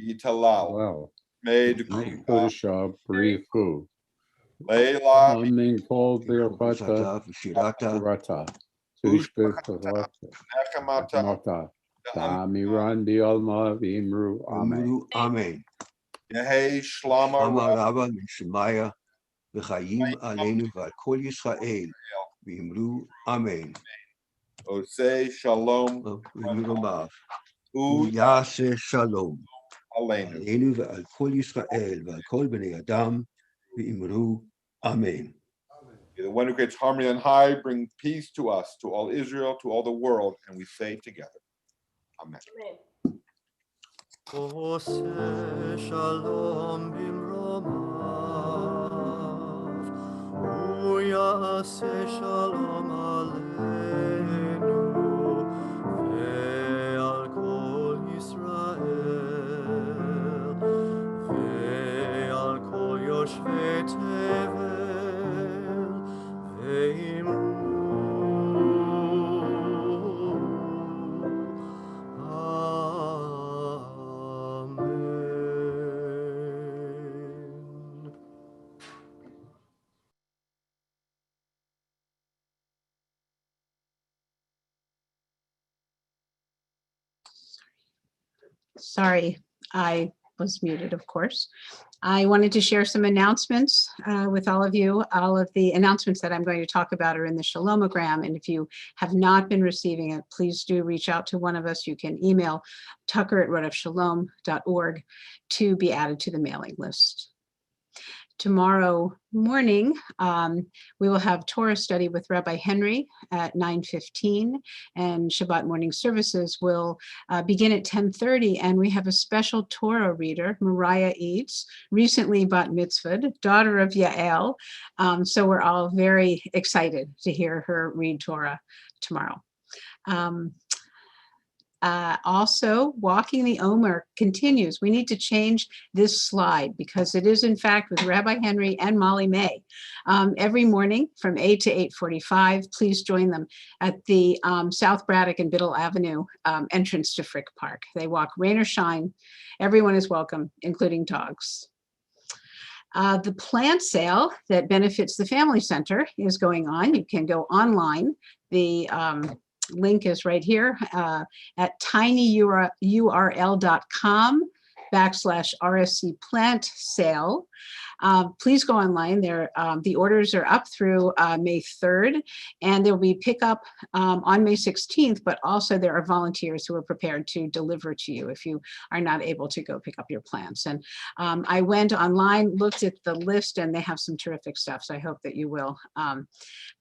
[SPEAKER 3] Yitalal,
[SPEAKER 8] Well.
[SPEAKER 3] Made
[SPEAKER 8] Kodesha. Brifu.
[SPEAKER 3] Leila,
[SPEAKER 8] Amen. Kol v'yafata.
[SPEAKER 6] Sata v'shirata.
[SPEAKER 8] Rata. Tushbet.
[SPEAKER 3] Nechamata,
[SPEAKER 8] Mata. Damiran bi'alma v'imru. Amen.
[SPEAKER 6] Amru Amen.
[SPEAKER 3] Yehi, Shlama,
[SPEAKER 6] Amar Rabba Mishmaya v'chayim aleinu v'al kol Yisrael v'imru Amen.
[SPEAKER 3] Osei, Shalom,
[SPEAKER 6] V'imru Ramav.
[SPEAKER 3] U
[SPEAKER 6] Yaseh Shalom
[SPEAKER 3] Aleinu.
[SPEAKER 6] aleinu v'al kol Yisrael v'al kol bnei Adam v'imru Amen.
[SPEAKER 3] The one who creates harmony on high, bring peace to us, to all Israel, to all the world, and we say together, Amen.
[SPEAKER 4] Amen.
[SPEAKER 2] Oseh shalom bimromav, uyaseh shalom aleinu, ve'al kol Yisrael, ve'al kol yoshvei tevel, ve'imru. Amen.
[SPEAKER 1] Sorry, I was muted, of course. I wanted to share some announcements with all of you. All of the announcements that I'm going to talk about are in the Shalomogram, and if you have not been receiving it, please do reach out to one of us. You can email tucker@rodofshalom.org to be added to the mailing list. Tomorrow morning, we will have Torah study with Rabbi Henry at 9:15, and Shabbat Morning Services will begin at 10:30, and we have a special Torah reader, Maraih Eads, recently bat mitzvahed, daughter of Yael, so we're all very excited to hear her read Torah tomorrow. Also, Walking the Omar continues. We need to change this slide because it is, in fact, with Rabbi Henry and Molly May. Every morning from 8 to 8:45, please join them at the South Braddock and Biddle Avenue entrance to Frick Park. They walk rain or shine. Everyone is welcome, including dogs. The plant sale that benefits the Family Center is going on. You can go online. The link is right here at tinyurl.com/RSC plant sale. Please go online there. The orders are up through May 3rd, and there will be pickup on May 16th, but also there are volunteers who are prepared to deliver to you if you are not able to go pick up your plants. And I went online, looked at the list, and they have some terrific stuff. So I hope that you will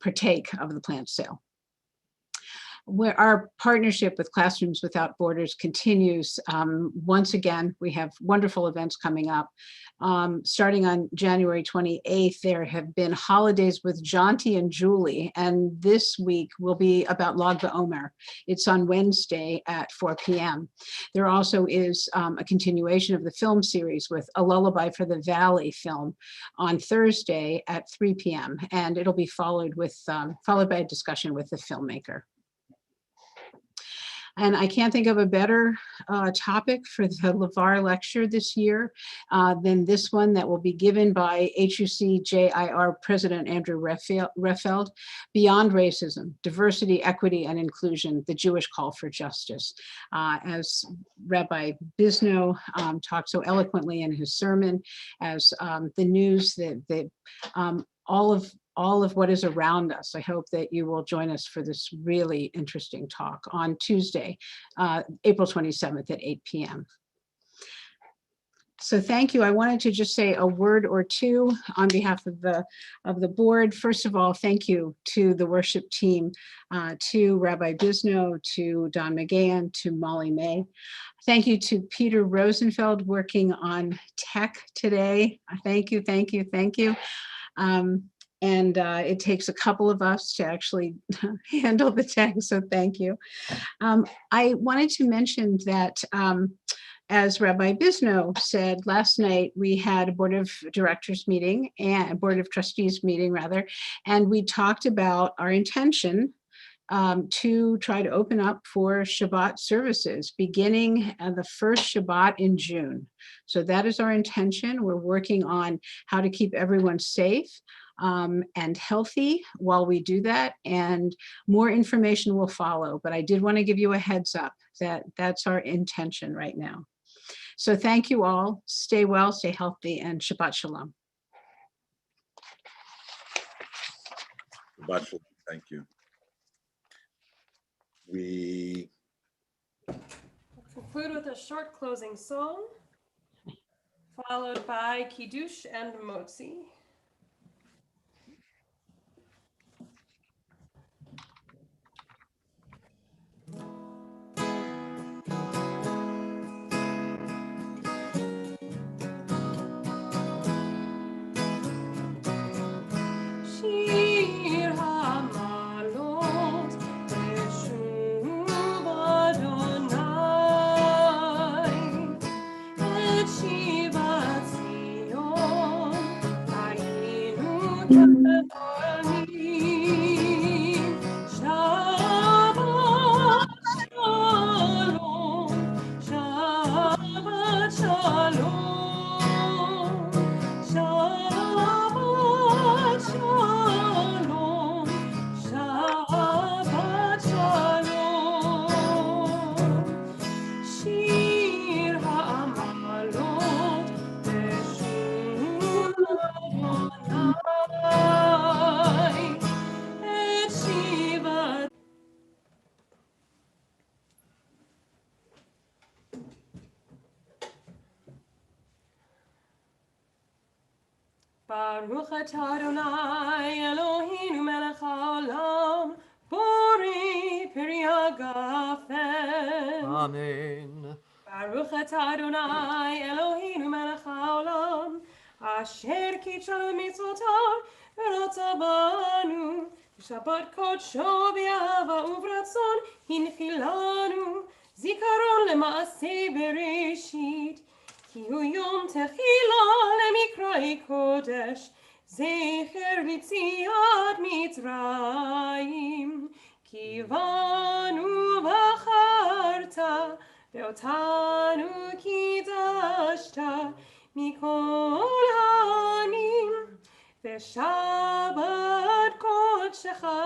[SPEAKER 1] partake of the plant sale. Where our partnership with Classrooms Without Borders continues. Once again, we have wonderful events coming up. Starting on January 28th, there have been holidays with Jonty and Julie, and this week will be about Lag BaOmer. It's on Wednesday at 4 p.m. There also is a continuation of the film series with A Lullaby for the Valley film on Thursday at 3 p.m. and it'll be followed by a discussion with the filmmaker. And I can't think of a better topic for the LeVar lecture this year than this one that will be given by HUC-JIR President Andrew Refeld, Beyond Racism, Diversity, Equity, and Inclusion, the Jewish Call for Justice. As Rabbi Bisno talked so eloquently in his sermon, as the news that all of what is around us. I hope that you will join us for this really interesting talk on Tuesday, April 27th at 8 p.m. So thank you. I wanted to just say a word or two on behalf of the board. First of all, thank you to the worship team, to Rabbi Bisno, to Don McGann, to Molly May. Thank you to Peter Rosenfeld working on tech today. Thank you, thank you, thank you. And it takes a couple of us to actually handle the tech, so thank you. I wanted to mention that as Rabbi Bisno said, last night we had a board of directors meeting and a board of trustees meeting rather, and we talked about our intention to try to open up for Shabbat services beginning the first Shabbat in June. So that is our intention. We're working on how to keep everyone safe and healthy while we do that, and more information will follow. But I did want to give you a heads up that that's our intention right now. So thank you all. Stay well, stay healthy, and Shabbat Shalom.
[SPEAKER 3] Shabbat Shalom. Thank you. We
[SPEAKER 4] conclude with a short closing song, followed by Kiddush and Motzi. Shir hamalot beshuv Adonai et shivat Zion hayinu kedolim. Shabbat shalom, Shabbat shalom, Shabbat shalom, Shabbat shalom. Shir ha'amalot beshuv Adonai et shivat. Baruch atah Adonai Eloheinu melech haolam, borei peri hagafen.
[SPEAKER 2] Amen.
[SPEAKER 4] Baruch atah Adonai Eloheinu melech haolam, asher kitshanu mitzvotav v'rotza banu, Shabbat kodsho b'ahava uvratzon hinchilanu, zikaron lema'aseh bereshit. Ki hu yom techila lemikroi kodesh, zecher v'tziat Mitzrayim. Ki vanu v'charta, ve'otanu kidashta, mikol ha'anim. Ve'shabbat kodshecha,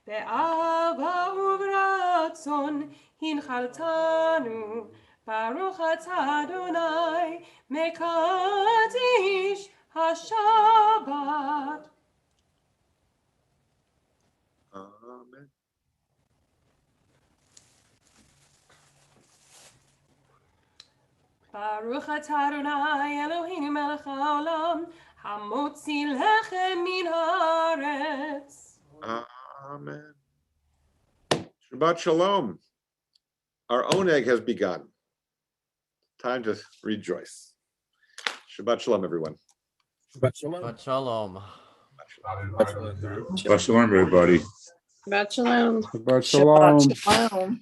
[SPEAKER 4] be'ava uvratzon hinchaltanu. Baruch atah Adonai mekadish haShabbat.
[SPEAKER 3] Amen.
[SPEAKER 4] Baruch atah Adonai Eloheinu melech haolam, hamotzi lechem min haaretz.
[SPEAKER 3] Amen. Shabbat Shalom. Our oneg has begun. Time to rejoice. Shabbat Shalom, everyone.
[SPEAKER 2] Shabbat shalom.
[SPEAKER 7] Shabbat shalom, everybody.
[SPEAKER 9] Shabbat shalom.
[SPEAKER 8] Shabbat Shalom.
[SPEAKER 9] Shalom.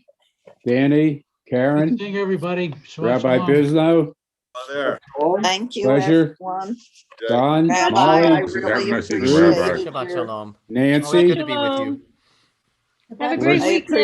[SPEAKER 8] Danny, Karen,
[SPEAKER 10] Thank everybody. Shabbat
[SPEAKER 8] Rabbi
[SPEAKER 10] shalom.
[SPEAKER 8] Bisno,
[SPEAKER 3] Oh, there.
[SPEAKER 9] Thank you,
[SPEAKER 8] Pleasure.
[SPEAKER 9] everyone.
[SPEAKER 8] Don,
[SPEAKER 9] Rabbi, I
[SPEAKER 8] Molly,
[SPEAKER 7] Have a
[SPEAKER 9] really
[SPEAKER 7] nice evening,
[SPEAKER 9] appreciate
[SPEAKER 7] Rabbi.
[SPEAKER 9] it.
[SPEAKER 2] Shabbat shalom.
[SPEAKER 8] Nancy.
[SPEAKER 2] Always good to be with you.
[SPEAKER 4] Have a
[SPEAKER 8] Liz.
[SPEAKER 4] great
[SPEAKER 9] I
[SPEAKER 4] week.